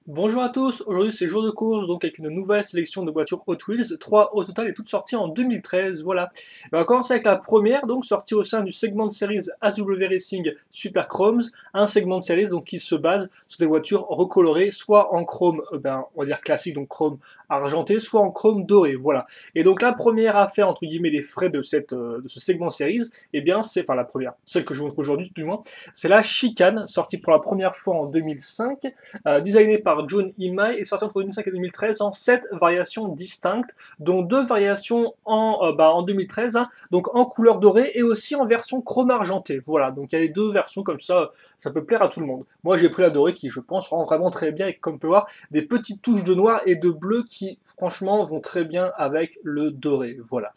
Bonjour à tous, aujourd'hui c'est jour de course, donc avec une nouvelle sélection de voitures Hot Wheels, 3 au total et toutes sorties en 2013, voilà. On va commencer avec la première, donc sortie au sein du segment de série AW Racing Super Chromes, un segment de série donc qui se base sur des voitures recolorées, soit en chrome, on va dire classique, donc chrome argenté, soit en chrome doré, voilà. Et donc la première à faire, entre guillemets, les frais de ce segment de série, eh bien c'est, enfin la première, celle que je vous montre aujourd'hui du moins, c'est la Chicane, sortie pour la première fois en 2005, designé par Jun Imai et sorti entre 2005 et 2013 en 7 variations distinctes, dont 2 variations en 2013, hein, donc en couleur dorée et aussi en version chrome argenté. Voilà, donc il y a les deux versions comme ça peut plaire à tout le monde. Moi j'ai pris la dorée qui, je pense, rend vraiment très bien, et comme on peut voir, des petites touches de noir et de bleu qui, franchement, vont très bien avec le doré. Voilà.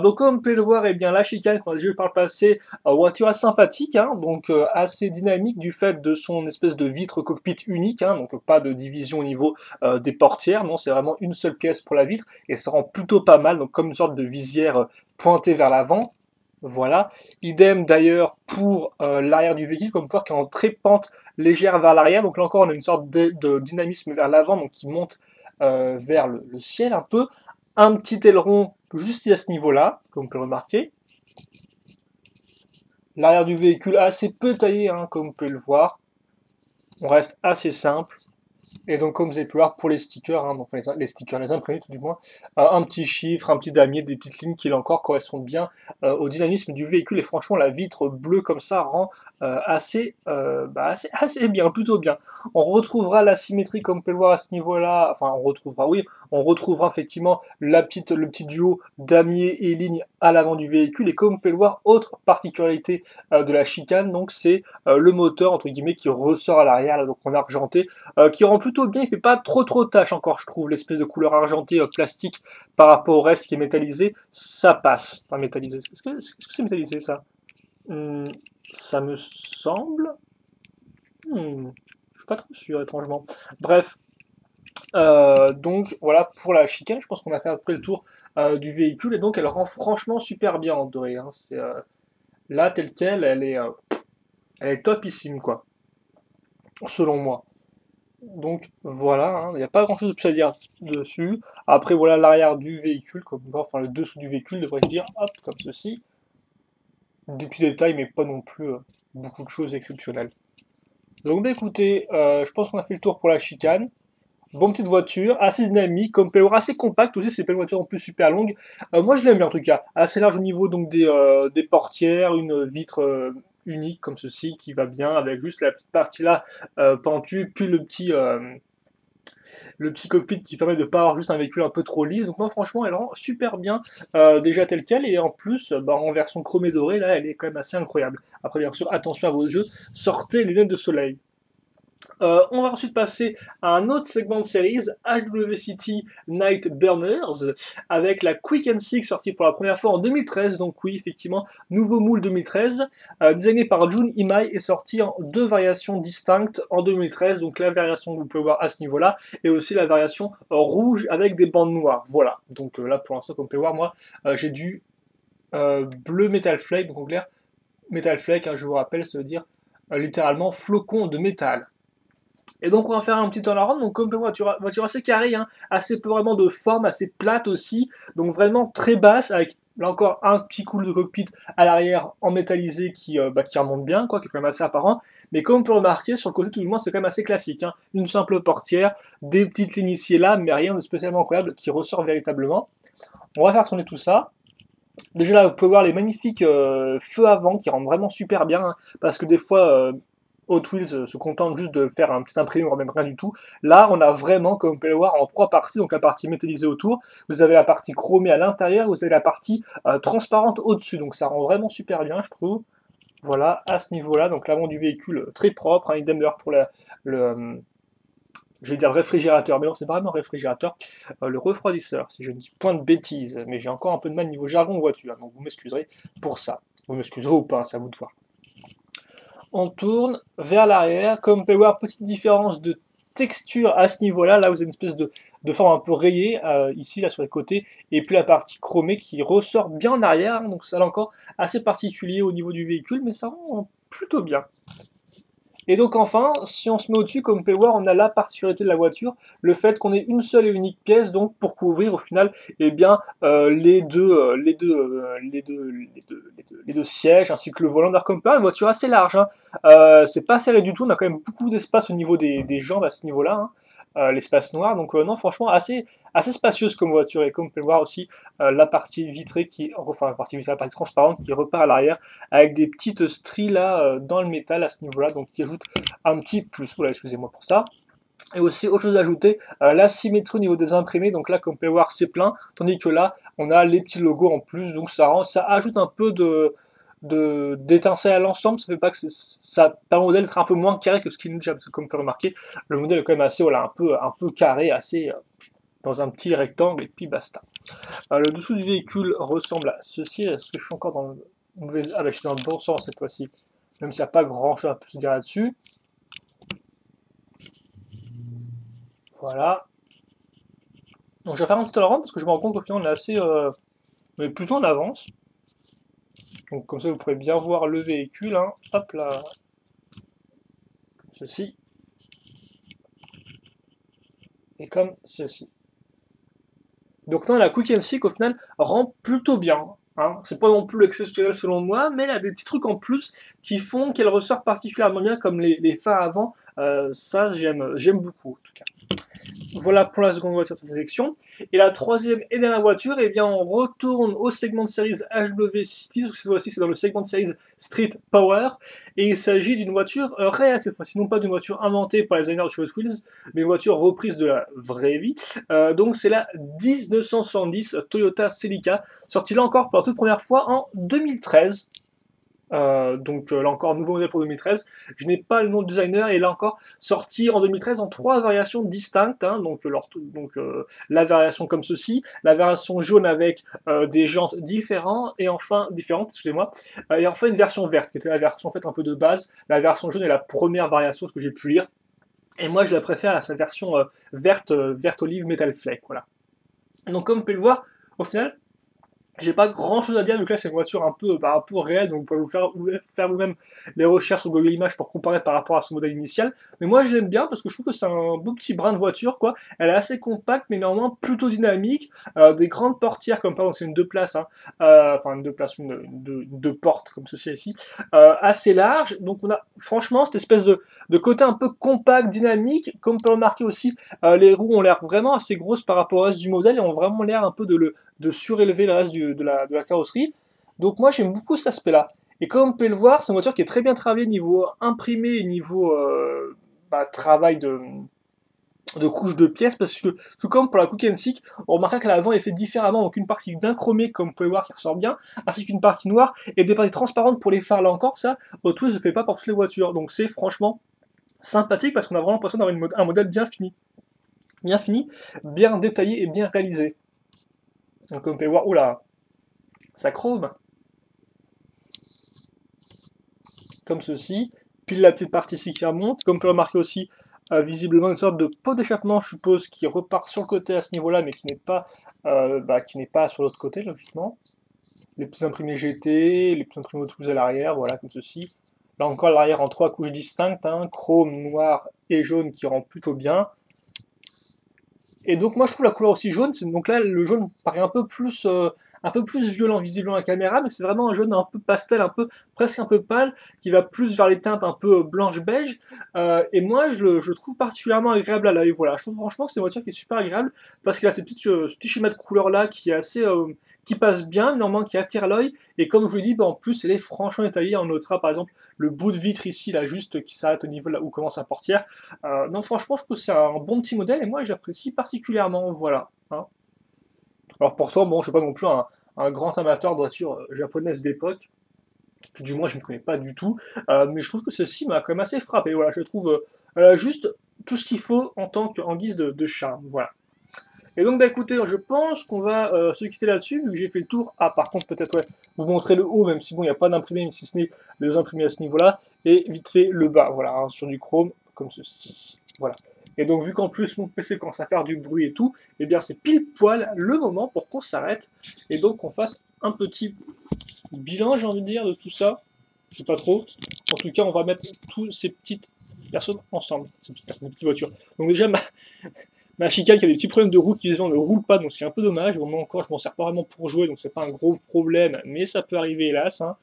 Donc comme on peut le voir, eh bien la chicane qu'on a déjà vu par le passé, voiture assez sympathique, hein, donc assez dynamique du fait de son espèce de vitre cockpit unique, hein, donc pas de division au niveau des portières, non, c'est vraiment une seule pièce pour la vitre et ça rend plutôt pas mal, donc comme une sorte de visière pointée vers l'avant. Voilà. Idem d'ailleurs pour l'arrière du véhicule, comme vous pouvez voir, qui est en très pente légère vers l'arrière. Donc là encore, on a une sorte de dynamisme vers l'avant, donc qui monte vers le ciel un peu. Un petit aileron juste à ce niveau-là, comme on peut le remarquer. L'arrière du véhicule assez peu taillé, hein, comme vous pouvez le voir. On reste assez simple. Et donc, comme vous avez pu voir pour les stickers, hein, donc les stickers, les imprimés tout du moins, un petit chiffre, un petit damier, des petites lignes qui là encore correspondent bien au dynamisme du véhicule. Et franchement, la vitre bleue comme ça rend assez bien, plutôt bien. On retrouvera la symétrie comme on peut le voir à ce niveau-là. Enfin, on retrouvera effectivement le petit duo damier et ligne à l'avant du véhicule. Et comme on peut le voir, autre particularité de la chicane, donc c'est le moteur entre guillemets qui ressort à l'arrière, donc en argenté qui rend plutôt bien. Il fait pas trop tâche encore, je trouve. L'espèce de couleur argentée plastique par rapport au reste qui est métallisé, ça passe. Enfin, métallisé. Est-ce que c'est métallisé ça? Hmm, Ça me semble. Je suis pas trop sûr, étrangement. Bref, donc voilà pour la chicane. Je pense qu'on a fait à peu près le tour du véhicule et donc elle rend franchement super bien en doré, hein. C'est là telle quelle, elle est topissime quoi, selon moi. Donc voilà, hein, il n'y a pas grand chose de plus à dire dessus. Après voilà l'arrière du véhicule, enfin le dessous du véhicule devrait dire, hop, comme ceci. Des petits détails, mais pas non plus beaucoup de choses exceptionnelles. Donc bah, écoutez, je pense qu'on a fait le tour pour la chicane. Bonne petite voiture, assez dynamique, comme payload assez compacte aussi, c'est pas une voiture en plus super longue. Moi je l'aime bien en tout cas, assez large au niveau donc des portières, une vitre unique comme ceci qui va bien avec juste la petite partie là pentue, puis le petit cockpit qui permet de ne pas avoir juste un véhicule un peu trop lisse. Donc moi franchement elle rend super bien déjà telle quelle et en plus en version chromée dorée là elle est quand même assez incroyable. Après bien sûr attention à vos yeux, sortez les lunettes de soleil. On va ensuite passer à un autre segment de série, HW City Night Burners, avec la Quick and Six sortie pour la première fois en 2013. Donc oui, effectivement, nouveau moule 2013, designé par Jun Imai et sorti en deux variations distinctes en 2013. Donc la variation que vous pouvez voir à ce niveau-là, et aussi la variation rouge avec des bandes noires. Voilà. Donc là, pour l'instant, comme vous pouvez voir, moi, j'ai du bleu Metal Flake, donc en clair, Metal Flake, hein, je vous rappelle, ça veut dire littéralement flocon de métal. Et donc on va faire un petit turnaround, donc comme voiture assez carrée, hein, assez peu vraiment de forme, assez plate aussi, donc vraiment très basse, avec là encore un petit cool de cockpit à l'arrière en métallisé qui remonte bien, quoi, qui est quand même assez apparent. Mais comme on peut remarquer, sur le côté tout du moins c'est quand même assez classique, hein. Une simple portière, des petites lignes ici et là, mais rien de spécialement incroyable qui ressort véritablement. On va faire tourner tout ça. Déjà là, vous pouvez voir les magnifiques feux avant qui rendent vraiment super bien, hein, parce que des fois, Hot Wheels se contente juste de faire un petit imprimé, ou même rien du tout. Là, on a vraiment, comme vous pouvez le voir, en trois parties, donc la partie métallisée autour, vous avez la partie chromée à l'intérieur, vous avez la partie transparente au-dessus, donc ça rend vraiment super bien, je trouve. Voilà, à ce niveau-là, donc l'avant du véhicule très propre, hein, idem d'ailleurs pour je vais dire réfrigérateur, mais non, c'est vraiment réfrigérateur, le refroidisseur, si je ne dis point de bêtises, mais j'ai encore un peu de mal niveau jargon voiture, donc vous m'excuserez pour ça. Vous m'excuserez ou pas, c'est à vous de voir. On tourne vers l'arrière, comme vous pouvez voir, petite différence de texture à ce niveau-là, là vous avez une espèce de forme un peu rayée, ici, là sur les côtés, et puis la partie chromée qui ressort bien en arrière, hein, donc ça là encore assez particulier au niveau du véhicule, mais ça rend plutôt bien. Et donc enfin, si on se met au-dessus, comme vous pouvez le voir, on a la particularité de la voiture, le fait qu'on ait une seule et unique pièce, donc pour couvrir au final, eh bien, les deux sièges, ainsi que le volant d'air comme pas, une voiture assez large, hein. C'est pas serré du tout, on a quand même beaucoup d'espace au niveau des jambes à ce niveau-là, hein, l'espace noir, donc non, franchement, assez spacieuse comme voiture, et comme vous pouvez le voir aussi, la partie vitrée enfin la partie vitrée, la partie transparente qui repart à l'arrière, avec des petites stries là dans le métal à ce niveau-là, donc qui ajoute un petit plus. Voilà, excusez-moi pour ça. Et aussi, autre chose à ajouter, la symétrie au niveau des imprimés, donc là, comme vous pouvez voir, c'est plein, tandis que là, on a les petits logos en plus, donc ça ajoute un peu d'étincelle à l'ensemble, ça fait pas que ça permet au modèle d'être un peu moins carré que ce qu'il est déjà, parce que comme vous pouvez remarquer, le modèle est quand même assez, voilà, un peu carré, assez dans un petit rectangle, et puis basta. Le dessous du véhicule ressemble à ceci. Est-ce que je suis encore dans le mauvais... Ah bah je suis dans le bon sens cette fois-ci. Même s'il n'y a pas grand chose à se dire là-dessus. Voilà. Donc je vais faire un petit tour parce que je me rends compte qu'au final on est assez... mais plutôt en avance. Donc comme ça vous pourrez bien voir le véhicule. Hein. Hop là. Comme ceci. Et comme ceci. Donc non, la Quick and Seek au final rend plutôt bien. Hein. C'est pas non plus l'exceptionnel selon moi, mais elle a des petits trucs en plus qui font qu'elle ressort particulièrement bien, comme les phares avant. Ça, j'aime beaucoup en tout cas. Voilà pour la seconde voiture de cette sélection. Et la troisième et dernière voiture, eh bien, on retourne au segment de série HW City. Cette fois-ci, c'est dans le segment de série Street Power. Et il s'agit d'une voiture réelle cette fois-ci, non pas d'une voiture inventée par les designers de Hot Wheels, mais une voiture reprise de la vraie vie. Donc, c'est la 1970 Toyota Celica, sortie là encore pour la toute première fois en 2013. Donc là encore, nouveau modèle pour 2013. Je n'ai pas le nom de designer et là encore, sorti en 2013 en trois variations distinctes. Hein, la variation comme ceci, la variation jaune avec des jantes différentes, excusez-moi, et enfin une version verte qui était la version en fait un peu de base. La version jaune est la première variation, ce que j'ai pu lire. Et moi, je la préfère à sa version verte olive metal flake. Voilà. Donc comme vous pouvez le voir, au final, j'ai pas grand chose à dire, vu que là c'est une voiture un peu réelle, donc vous pouvez faire vous-même les recherches sur Google Images pour comparer par rapport à son modèle initial. Mais moi je l'aime bien parce que je trouve que c'est un beau petit brin de voiture, quoi. Elle est assez compacte, mais néanmoins plutôt dynamique. Des grandes portières, comme par exemple c'est une deux places, hein, enfin une deux places, deux portes comme ceci ici, assez large. Donc on a franchement cette espèce de côté un peu compact, dynamique. Comme on peut remarquer aussi, les roues ont l'air vraiment assez grosses par rapport au reste du modèle et ont vraiment l'air un peu de surélever le reste de la carrosserie. Donc moi j'aime beaucoup cet aspect-là. Et comme on peut le voir, c'est une voiture qui est très bien travaillée niveau imprimé et niveau travail de couche de pièces, parce que tout comme pour la Quick and Seek, on remarquera que l'avant est fait différemment, donc une partie bien chromée comme vous pouvez voir qui ressort bien, ainsi qu'une partie noire et des parties transparentes pour les phares. Là encore, ça, Hot Wheels ne fait pas pour toutes les voitures, donc c'est franchement sympathique parce qu'on a vraiment l'impression d'avoir un modèle bien fini, bien détaillé et bien réalisé. Donc comme vous pouvez voir, oula, ça chrome, comme ceci. Puis la petite partie ici qui remonte. Comme on peut remarquer aussi, visiblement une sorte de pot d'échappement, je suppose, qui repart sur le côté à ce niveau-là, mais qui n'est pas sur l'autre côté, logiquement. Les petits imprimés GT, les petits imprimés Auto à l'arrière, voilà, comme ceci. Là encore, l'arrière en trois couches distinctes, hein, chrome, noir et jaune qui rend plutôt bien. Et donc moi je trouve la couleur aussi jaune, donc là le jaune paraît un peu plus violent visiblement à la caméra, mais c'est vraiment un jaune un peu pastel, presque un peu pâle, qui va plus vers les teintes un peu blanche-beige. Et moi je le trouve particulièrement agréable à l'œil. Voilà, je trouve franchement que c'est une voiture qui est super agréable parce qu'il a ce petit schéma de couleur là qui est assez qui passe bien, néanmoins qui attire l'œil. Et comme je vous dis, en plus elle est franchement détaillée. On notera par exemple le bout de vitre ici là juste qui s'arrête au niveau là où commence la portière. Non, franchement, je trouve que c'est un bon petit modèle et moi j'apprécie particulièrement. Voilà. Hein. Alors pourtant, bon, je suis pas non plus un grand amateur de voitures japonaises d'époque. Du moins, je ne connais pas du tout. Mais je trouve que ceci m'a quand même assez frappé. Voilà, je trouve juste tout ce qu'il faut en guise de charme. Voilà. Et donc, bah, écoutez, je pense qu'on va se quitter là-dessus, vu que j'ai fait le tour. Ah, par contre, peut-être, ouais, vous montrer le haut, même si bon, il n'y a pas d'imprimé, même si ce n'est les deux imprimés à ce niveau-là. Et vite fait, le bas, voilà, hein, sur du chrome, comme ceci. Voilà. Et donc, vu qu'en plus, mon PC commence à faire du bruit et tout, eh bien, c'est pile poil le moment pour qu'on s'arrête. Et donc, qu'on fasse un petit bilan, j'ai envie de dire, de tout ça. Je sais pas trop. En tout cas, on va mettre tous ces petites personnes ensemble, ces petites voitures. Donc déjà, ma chicane qui a des petits problèmes de route qui visiblement ne roule pas, donc c'est un peu dommage. Au moment encore, je m'en sers pas vraiment pour jouer, donc c'est pas un gros problème, mais ça peut arriver hélas. Hein.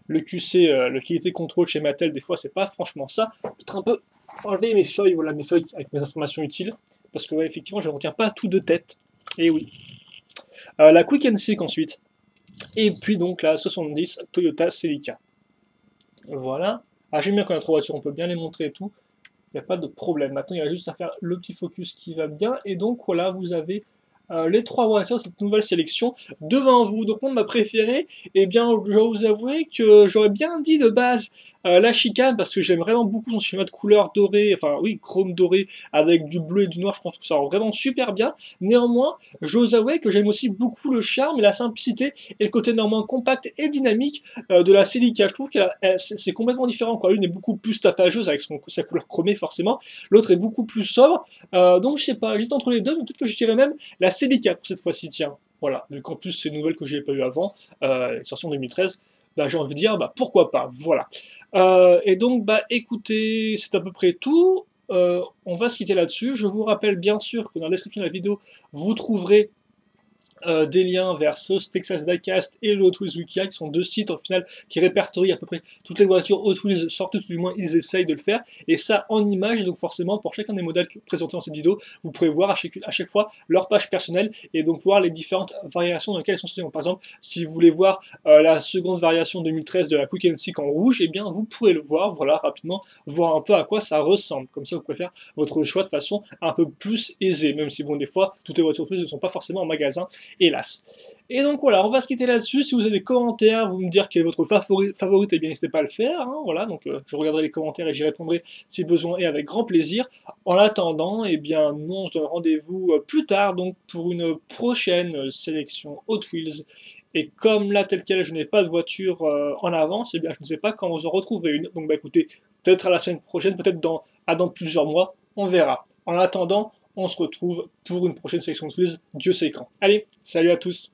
Le QC, le qualité contrôle chez Mattel, des fois, c'est pas franchement ça. Peut-être un peu enlever mes feuilles, voilà, mes feuilles avec mes informations utiles, parce que ouais, effectivement, je ne retiens pas tout de tête. Et oui. La Quick and Seek ensuite. Et puis donc la 70 Toyota Celica. Voilà. Ah, j'aime bien quand il y a trois voitures, on peut bien les montrer et tout. Il n'y a pas de problème. Maintenant, il y a juste à faire le petit focus qui va bien. Et donc, voilà, vous avez les trois voitures de cette nouvelle sélection devant vous. Donc, moi, ma préférée, eh bien, je dois vous avouer que j'aurais bien dit de base la chicane parce que j'aime vraiment beaucoup son schéma de couleur doré, enfin, oui, chrome doré avec du bleu et du noir. Je pense que ça rend vraiment super bien. Néanmoins, je dois vous avouer que j'aime aussi beaucoup le charme et la simplicité et le côté néanmoins compact et dynamique de la Celica. Je trouve que c'est complètement différent. L'une est beaucoup plus tapageuse avec sa couleur chromée forcément, l'autre est beaucoup plus sobre. Donc je sais pas, j'hésite entre les deux, mais peut-être que je dirais même la Celica pour cette fois-ci. Tiens, voilà. Donc en plus c'est une nouvelle que j'ai pas eu avant, sortie en 2013. Bah, j'ai envie de dire, bah pourquoi pas. Voilà. Et donc bah écoutez, c'est à peu près tout. On va se quitter là-dessus. Je vous rappelle bien sûr que dans la description de la vidéo, vous trouverez des liens vers Sauce Texas Diecast et le Hot Wheels Wikia, qui sont deux sites au final qui répertorient à peu près toutes les voitures Hot Wheels sortent, tout du moins ils essayent de le faire, et ça en images, donc forcément pour chacun des modèles présentés dans cette vidéo, vous pouvez voir à chaque fois leur page personnelle, et donc voir les différentes variations dans lesquelles elles sont sorties. Donc, par exemple, si vous voulez voir la seconde variation 2013 de la Quick and Seek en rouge, et bien vous pouvez le voir, voilà, rapidement, voir un peu à quoi ça ressemble, comme ça vous pouvez faire votre choix de façon un peu plus aisée, même si bon, des fois, toutes les voitures Hot Wheels ne sont pas forcément en magasin, hélas. Et donc voilà, on va se quitter là-dessus. Si vous avez des commentaires, vous me dire quel est votre favorite, eh bien n'hésitez pas à le faire. Hein, voilà, donc je regarderai les commentaires et j'y répondrai si besoin et avec grand plaisir. En attendant, eh bien nous on se donne rendez-vous plus tard donc pour une prochaine sélection Hot Wheels. Et comme là tel quel je n'ai pas de voiture en avance, eh bien je ne sais pas quand vous en retrouverez une. Donc bah écoutez, peut-être à la semaine prochaine, peut-être dans plusieurs mois, on verra. En attendant, on se retrouve pour une prochaine sélection de quiz, Dieu sait quand. Allez, salut à tous!